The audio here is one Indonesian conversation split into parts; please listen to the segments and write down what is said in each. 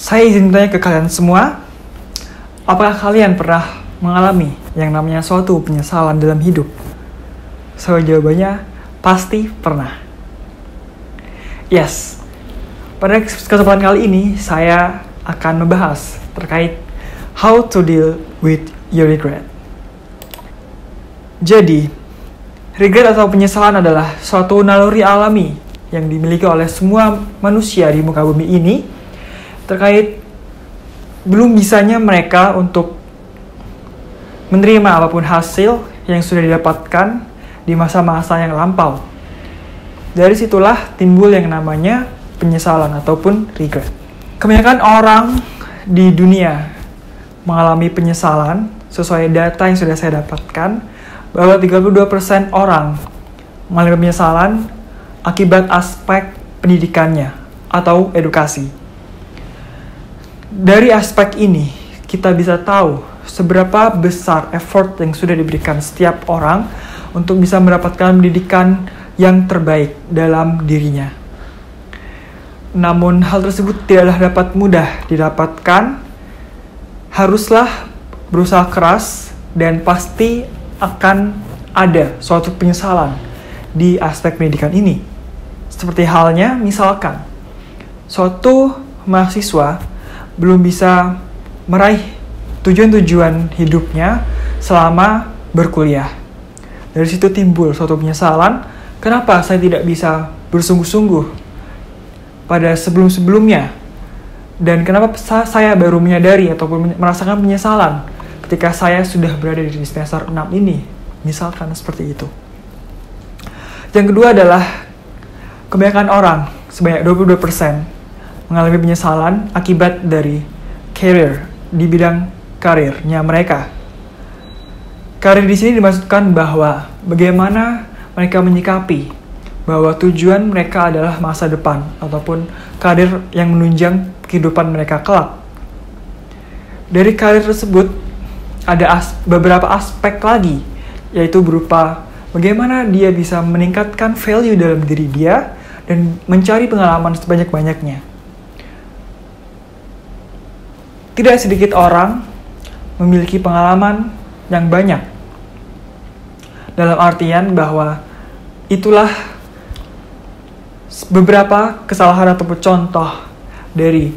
Saya izin bertanya ke kalian semua, apakah kalian pernah mengalami yang namanya suatu penyesalan dalam hidup? So, jawabannya pasti pernah. Yes, pada kesempatan kali ini saya akan membahas terkait how to deal with your regret. Jadi, regret atau penyesalan adalah suatu naluri alami yang dimiliki oleh semua manusia di muka bumi ini terkait belum bisanya mereka untuk menerima apapun hasil yang sudah didapatkan di masa-masa yang lampau. Dari situlah timbul yang namanya penyesalan ataupun regret. Kebanyakan orang di dunia mengalami penyesalan sesuai data yang sudah saya dapatkan bahwa 32% orang mengalami penyesalan akibat aspek pendidikannya atau edukasi. Dari aspek ini kita bisa tahu seberapa besar effort yang sudah diberikan setiap orang untuk bisa mendapatkan pendidikan yang terbaik dalam dirinya. Namun hal tersebut tidaklah dapat mudah didapatkan, haruslah berusaha keras dan pasti akan ada suatu penyesalan di aspek pendidikan ini. Seperti halnya misalkan suatu mahasiswa belum bisa meraih tujuan-tujuan hidupnya selama berkuliah. Dari situ timbul suatu penyesalan, kenapa saya tidak bisa bersungguh-sungguh pada sebelum-sebelumnya? Dan kenapa saya baru menyadari ataupun merasakan penyesalan ketika saya sudah berada di semester 6 ini? Misalkan seperti itu. Yang kedua adalah kebanyakan orang, sebanyak 22%, mengalami penyesalan akibat dari career, di bidang karirnya mereka. Karir di sini dimaksudkan bahwa bagaimana mereka menyikapi bahwa tujuan mereka adalah masa depan ataupun karir yang menunjang kehidupan mereka kelak. Dari karir tersebut ada beberapa aspek lagi, yaitu berupa bagaimana dia bisa meningkatkan value dalam diri dia dan mencari pengalaman sebanyak-banyaknya. Tidak sedikit orang memiliki pengalaman yang banyak. Dalam artian bahwa itulah beberapa kesalahan ataupun contoh dari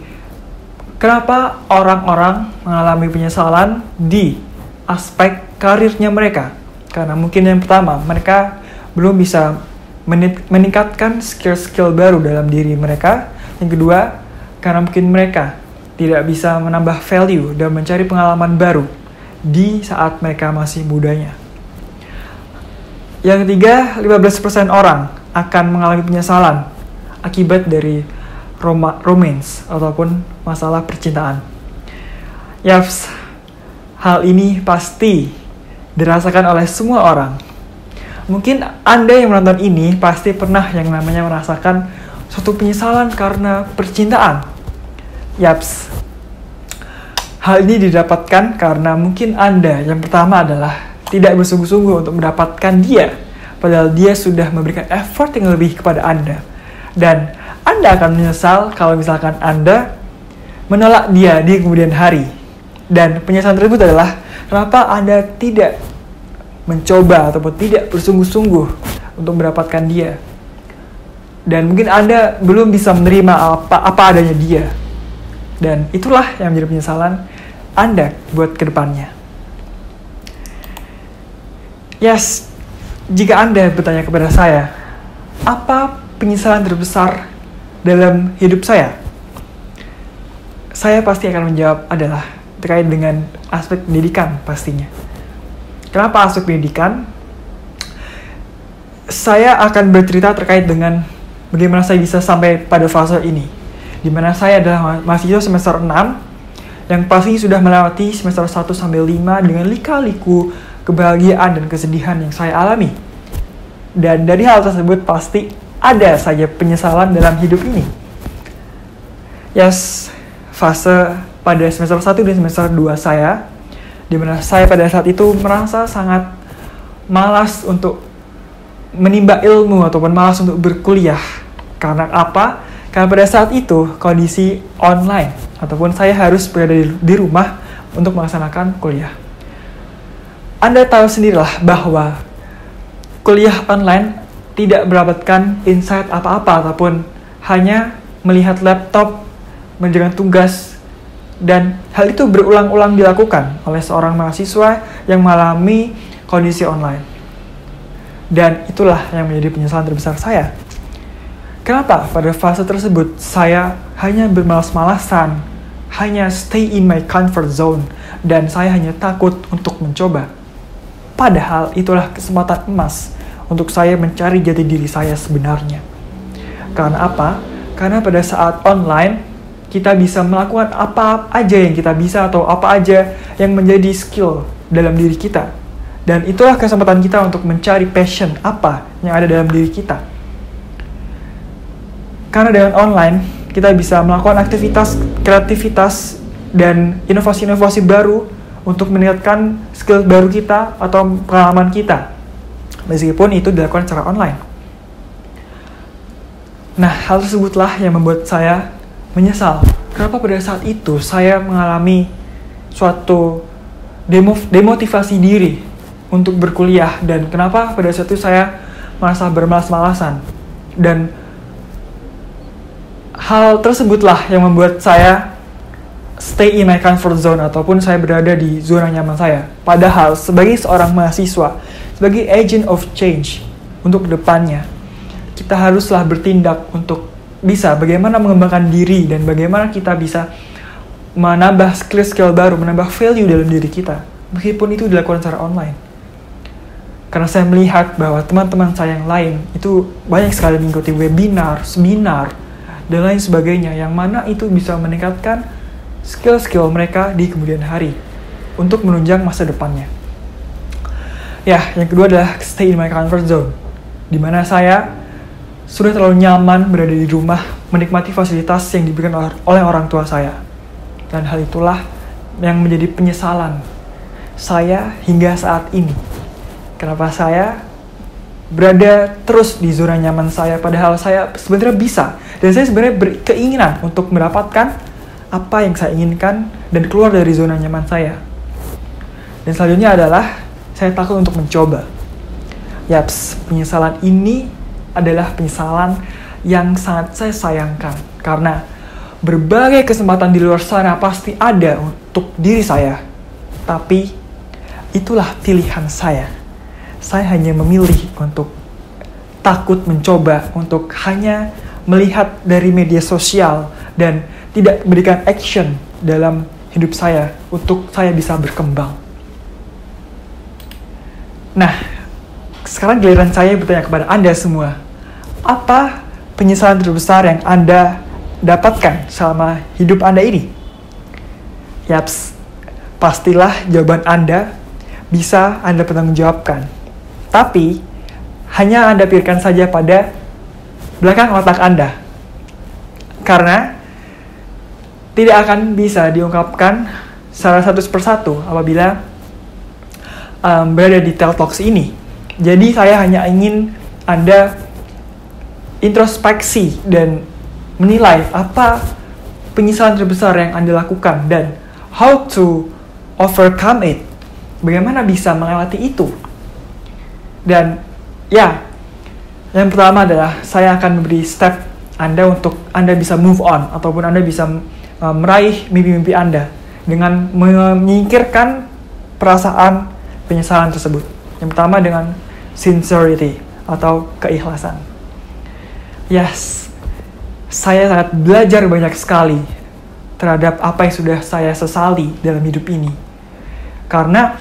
kenapa orang-orang mengalami penyesalan di aspek karirnya mereka. Karena mungkin yang pertama, mereka belum bisa meningkatkan skill-skill baru dalam diri mereka. Yang kedua, karena mungkin mereka tidak bisa menambah value dan mencari pengalaman baru di saat mereka masih mudanya. Yang ketiga, 15% orang akan mengalami penyesalan akibat dari romance ataupun masalah percintaan. Yaps, hal ini pasti dirasakan oleh semua orang. Mungkin Anda yang menonton ini pasti pernah yang namanya merasakan suatu penyesalan karena percintaan. Yaps, hal ini didapatkan karena mungkin Anda yang pertama adalah tidak bersungguh-sungguh untuk mendapatkan dia, padahal dia sudah memberikan effort yang lebih kepada Anda. Dan Anda akan menyesal kalau misalkan Anda menolak dia di kemudian hari. Dan penyesalan tersebut adalah kenapa Anda tidak mencoba ataupun tidak bersungguh-sungguh untuk mendapatkan dia. Dan mungkin Anda belum bisa menerima apa adanya dia. Dan itulah yang menjadi penyesalan Anda buat kedepannya. Yes, jika Anda bertanya kepada saya, apa penyesalan terbesar dalam hidup saya? Saya pasti akan menjawab adalah terkait dengan aspek pendidikan pastinya. Kenapa aspek pendidikan? Saya akan bercerita terkait dengan bagaimana saya bisa sampai pada fase ini, di mana saya adalah mahasiswa semester 6 yang pasti sudah melewati semester 1 sampai 5 dengan lika-liku kebahagiaan dan kesedihan yang saya alami. Dan dari hal tersebut pasti ada saja penyesalan dalam hidup ini. Yes, fase pada semester 1 dan semester 2 saya, di mana saya pada saat itu merasa sangat malas untuk menimba ilmu ataupun malas untuk berkuliah. Karena apa? Karena pada saat itu kondisi online ataupun saya harus berada di rumah untuk melaksanakan kuliah. Anda tahu sendirilah bahwa kuliah online tidak mendapatkan insight apa-apa ataupun hanya melihat laptop, mengerjakan tugas, dan hal itu berulang-ulang dilakukan oleh seorang mahasiswa yang mengalami kondisi online. Dan itulah yang menjadi penyesalan terbesar saya. Kenapa pada fase tersebut saya hanya bermalas-malasan, hanya stay in my comfort zone, dan saya hanya takut untuk mencoba. Padahal itulah kesempatan emas untuk saya mencari jati diri saya sebenarnya. Karena apa? Karena pada saat online, kita bisa melakukan apa aja yang kita bisa atau apa aja yang menjadi skill dalam diri kita. Dan itulah kesempatan kita untuk mencari passion apa yang ada dalam diri kita. Karena dengan online, kita bisa melakukan aktivitas, kreativitas, dan inovasi-inovasi baru untuk meningkatkan skill baru kita atau pengalaman kita. Meskipun itu dilakukan secara online. Nah, hal tersebutlah yang membuat saya menyesal. Kenapa pada saat itu saya mengalami suatu demotivasi diri untuk berkuliah, dan kenapa pada saat itu saya merasa bermalas-malasan. Dan hal tersebutlah yang membuat saya stay in my comfort zone ataupun saya berada di zona nyaman saya. Padahal sebagai seorang mahasiswa, sebagai agent of change untuk depannya, kita haruslah bertindak untuk bisa bagaimana mengembangkan diri dan bagaimana kita bisa menambah skill baru, menambah value dalam diri kita, meskipun itu dilakukan secara online. Karena saya melihat bahwa teman-teman saya yang lain itu banyak sekali mengikuti webinar, seminar, dan lain sebagainya, yang mana itu bisa meningkatkan skill-skill mereka di kemudian hari untuk menunjang masa depannya. Ya, yang kedua adalah stay in my comfort zone, di mana saya sudah terlalu nyaman berada di rumah, menikmati fasilitas yang diberikan oleh orang tua saya. Dan hal itulah yang menjadi penyesalan saya hingga saat ini. Kenapa saya berada terus di zona nyaman saya, padahal saya sebenarnya bisa. Dan saya sebenarnya berkeinginan untuk mendapatkan apa yang saya inginkan dan keluar dari zona nyaman saya. Dan selanjutnya adalah saya takut untuk mencoba. Yaps, penyesalan ini adalah penyesalan yang sangat saya sayangkan. Karena berbagai kesempatan di luar sana pasti ada untuk diri saya. Tapi itulah pilihan saya. Saya hanya memilih untuk takut mencoba, untuk hanya melihat dari media sosial dan tidak memberikan action dalam hidup saya untuk saya bisa berkembang. Nah, sekarang giliran saya bertanya kepada Anda semua. Apa penyesalan terbesar yang Anda dapatkan selama hidup Anda ini? Yaps, pastilah jawaban Anda bisa Anda pertanggungjawabkan. Tapi, hanya Anda pikirkan saja pada belakang otak Anda. Karena tidak akan bisa diungkapkan secara satu persatu apabila berada di TEL Talks ini. Jadi saya hanya ingin Anda introspeksi dan menilai apa penyesalan terbesar yang Anda lakukan dan how to overcome it. Bagaimana bisa melewati itu. Dan ya, yang pertama adalah saya akan memberi step Anda untuk Anda bisa move on ataupun Anda bisa meraih mimpi-mimpi Anda dengan menyingkirkan perasaan penyesalan tersebut. Yang pertama dengan sincerity atau keikhlasan. Yes, saya sangat belajar banyak sekali terhadap apa yang sudah saya sesali dalam hidup ini. Karena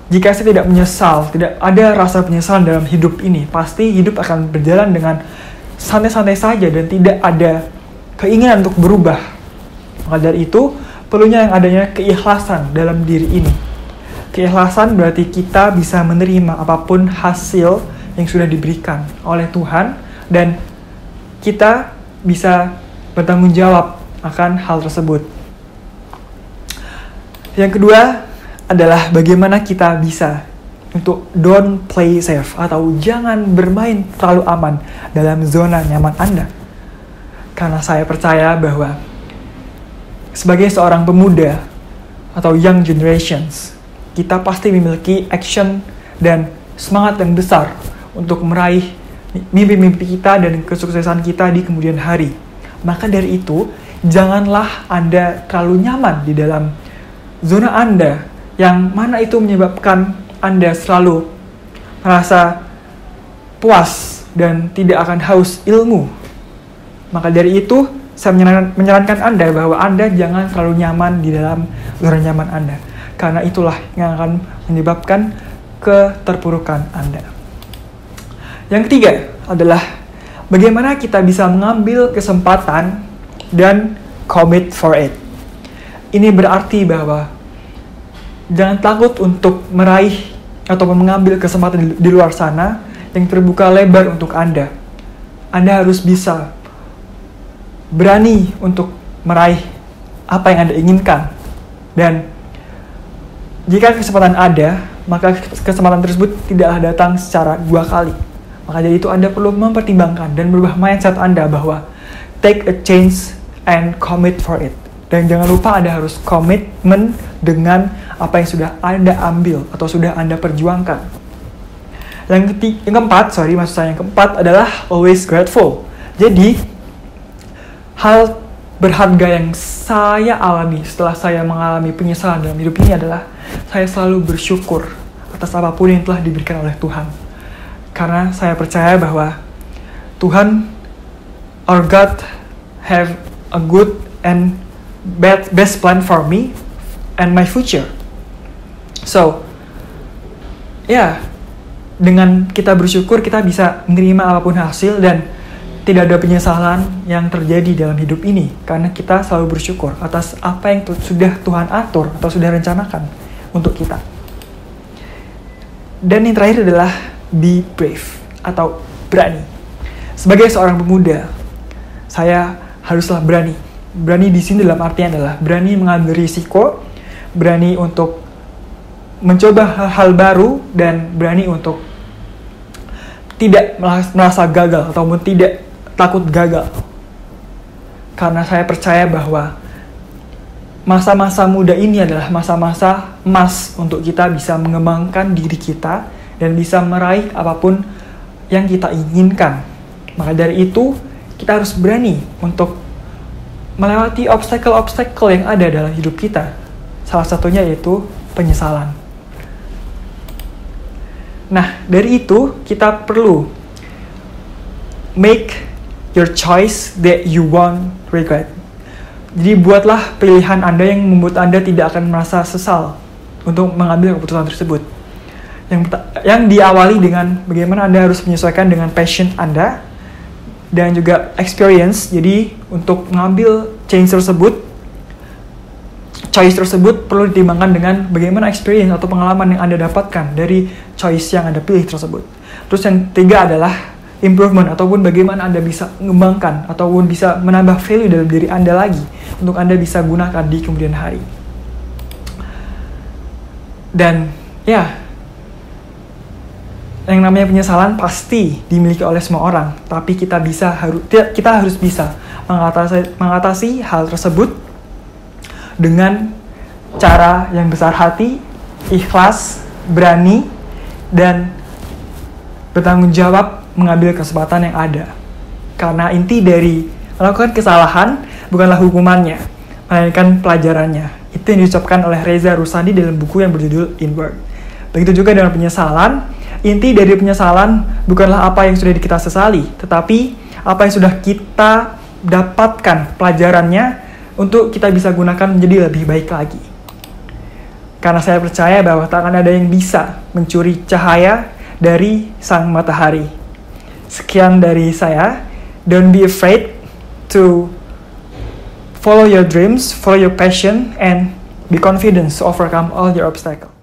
jika saya tidak menyesal, tidak ada rasa penyesalan dalam hidup ini, pasti hidup akan berjalan dengan santai-santai saja dan tidak ada keinginan untuk berubah. Maka dari itu, perlunya yang adanya keikhlasan dalam diri ini. Keikhlasan berarti kita bisa menerima apapun hasil yang sudah diberikan oleh Tuhan dan kita bisa bertanggung jawab akan hal tersebut. Yang kedua adalah bagaimana kita bisa untuk don't play safe atau jangan bermain terlalu aman dalam zona nyaman Anda. Karena saya percaya bahwa sebagai seorang pemuda atau young generations, kita pasti memiliki action dan semangat yang besar untuk meraih mimpi-mimpi kita dan kesuksesan kita di kemudian hari. Maka dari itu, janganlah Anda terlalu nyaman di dalam zona Anda, yang mana itu menyebabkan Anda selalu merasa puas dan tidak akan haus ilmu. Maka dari itu, saya menyarankan Anda bahwa Anda jangan terlalu nyaman di dalam zona nyaman Anda. Karena itulah yang akan menyebabkan keterpurukan Anda. Yang ketiga adalah bagaimana kita bisa mengambil kesempatan dan commit for it. Ini berarti bahwa jangan takut untuk meraih atau mengambil kesempatan di luar sana yang terbuka lebar untuk Anda. Anda harus bisa berani untuk meraih apa yang Anda inginkan. Dan jika kesempatan ada, maka kesempatan tersebut tidaklah datang secara 2 kali. Maka dari itu Anda perlu mempertimbangkan dan berubah mindset Anda bahwa take a chance and commit for it. Dan jangan lupa Anda harus komitmen dengan apa yang sudah Anda ambil atau sudah Anda perjuangkan. Yang keempat adalah always grateful. Jadi, hal berharga yang saya alami setelah saya mengalami penyesalan dalam hidup ini adalah saya selalu bersyukur atas apapun yang telah diberikan oleh Tuhan. Karena saya percaya bahwa Tuhan, our God, have a good and best plan for me and my future. So, dengan kita bersyukur, kita bisa menerima apapun hasil dan tidak ada penyesalan yang terjadi dalam hidup ini. Karena kita selalu bersyukur atas apa yang sudah Tuhan atur atau sudah rencanakan untuk kita. Dan yang terakhir adalah be brave atau berani. Sebagai seorang pemuda, saya haruslah berani. Berani di sini dalam artian adalah berani mengambil risiko, berani untuk mencoba hal-hal baru, dan berani untuk tidak merasa gagal ataupun tidak takut gagal. Karena saya percaya bahwa masa-masa muda ini adalah masa-masa emas untuk kita bisa mengembangkan diri kita dan bisa meraih apapun yang kita inginkan. Maka dari itu, kita harus berani untuk melewati obstacle-obstacle yang ada dalam hidup kita. Salah satunya yaitu penyesalan. Nah, dari itu kita perlu make your choice that you won't regret. Jadi buatlah pilihan Anda yang membuat Anda tidak akan merasa sesal untuk mengambil keputusan tersebut. Yang diawali dengan bagaimana Anda harus menyesuaikan dengan passion Anda dan juga experience. Jadi untuk mengambil choice tersebut perlu ditimbangkan dengan bagaimana experience atau pengalaman yang Anda dapatkan dari choice yang Anda pilih tersebut. Terus yang ketiga adalah improvement, ataupun bagaimana Anda bisa mengembangkan ataupun bisa menambah value dalam diri Anda lagi untuk Anda bisa gunakan di kemudian hari. Dan yang namanya penyesalan pasti dimiliki oleh semua orang, tapi kita harus bisa mengatasi hal tersebut dengan cara yang besar hati, ikhlas, berani, dan bertanggung jawab mengambil kesempatan yang ada. Karena inti dari melakukan kesalahan bukanlah hukumannya, melainkan pelajarannya. Itu yang diucapkan oleh Reza Rusandi dalam buku yang berjudul Inward. Begitu juga dengan penyesalan. Inti dari penyesalan bukanlah apa yang sudah kita sesali, tetapi apa yang sudah kita dapatkan pelajarannya untuk kita bisa gunakan menjadi lebih baik lagi. Karena saya percaya bahwa tak akan ada yang bisa mencuri cahaya dari sang matahari. Sekian dari saya. Don't be afraid to follow your dreams, follow your passion, and be confident to overcome all your obstacles.